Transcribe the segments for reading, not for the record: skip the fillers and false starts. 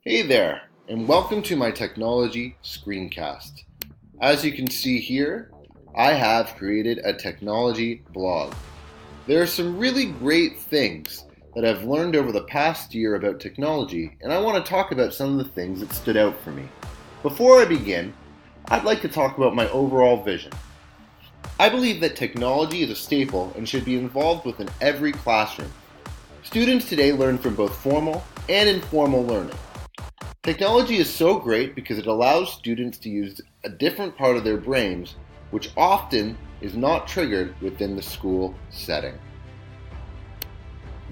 Hey there, and welcome to my technology screencast. As you can see here, I have created a technology blog. There are some really great things that I've learned over the past year about technology, and I want to talk about some of the things that stood out for me. Before I begin, I'd like to talk about my overall vision. I believe that technology is a staple and should be involved within every classroom. Students today learn from both formal and informal learning. Technology is so great because it allows students to use a different part of their brains, which often is not triggered within the school setting.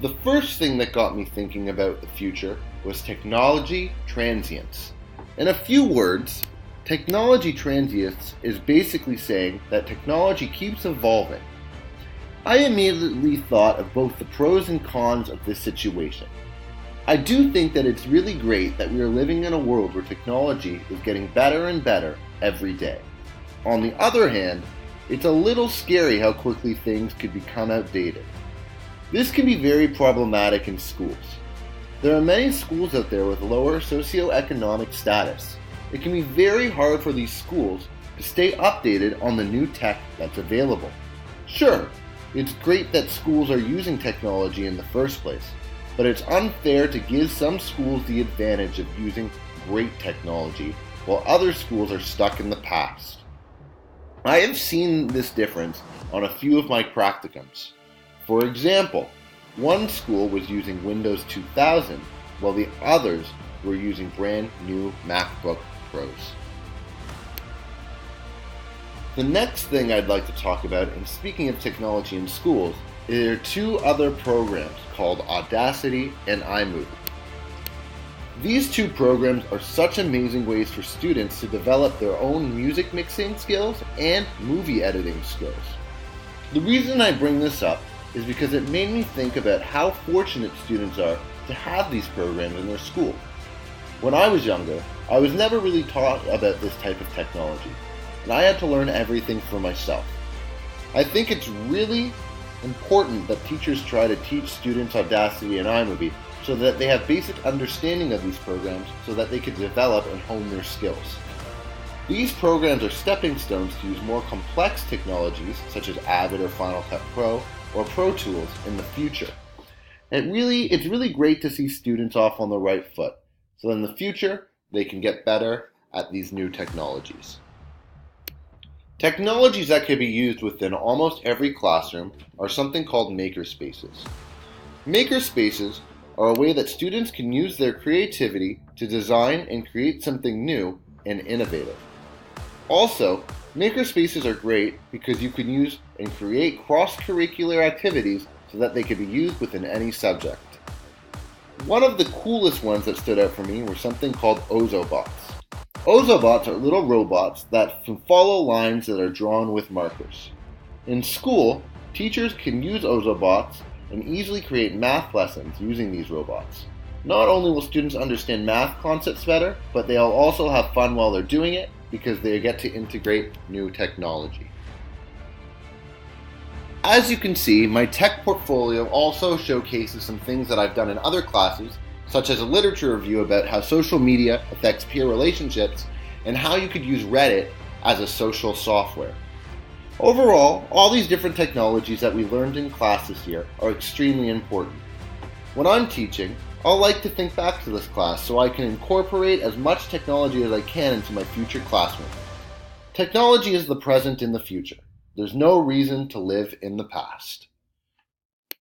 The first thing that got me thinking about the future was technology transience. In a few words, technology transience is basically saying that technology keeps evolving. I immediately thought of both the pros and cons of this situation. I do think that it's really great that we are living in a world where technology is getting better and better every day. On the other hand, it's a little scary how quickly things could become outdated. This can be very problematic in schools. There are many schools out there with lower socioeconomic status. It can be very hard for these schools to stay updated on the new tech that's available. Sure, it's great that schools are using technology in the first place, but it's unfair to give some schools the advantage of using great technology while other schools are stuck in the past. I have seen this difference on a few of my practicums. For example, one school was using Windows 2000 while the others were using brand new MacBook Pros. The next thing I'd like to talk about, and speaking of technology in schools, there are two other programs called Audacity and iMovie. These two programs are such amazing ways for students to develop their own music mixing skills and movie editing skills. The reason I bring this up is because it made me think about how fortunate students are to have these programs in their school. When I was younger, I was never really taught about this type of technology, and I had to learn everything for myself. I think it's really important that teachers try to teach students Audacity and iMovie so that they have basic understanding of these programs so that they can develop and hone their skills. These programs are stepping stones to use more complex technologies such as Avid or Final Cut Pro or Pro Tools in the future. And it's really great to see students off on the right foot, so in the future they can get better at these new technologies. Technologies that can be used within almost every classroom are something called makerspaces. Makerspaces are a way that students can use their creativity to design and create something new and innovative. Also, makerspaces are great because you can use and create cross-curricular activities so that they can be used within any subject. One of the coolest ones that stood out for me were something called Ozobots. Ozobots are little robots that can follow lines that are drawn with markers. In school, teachers can use Ozobots and easily create math lessons using these robots. Not only will students understand math concepts better, but they'll also have fun while they're doing it because they get to integrate new technology. As you can see, my tech portfolio also showcases some things that I've done in other classes, such as a literature review about how social media affects peer relationships and how you could use Reddit as a social software. Overall, all these different technologies that we learned in class this year are extremely important. When I'm teaching, I'll like to think back to this class so I can incorporate as much technology as I can into my future classroom. Technology is the present in the future. There's no reason to live in the past.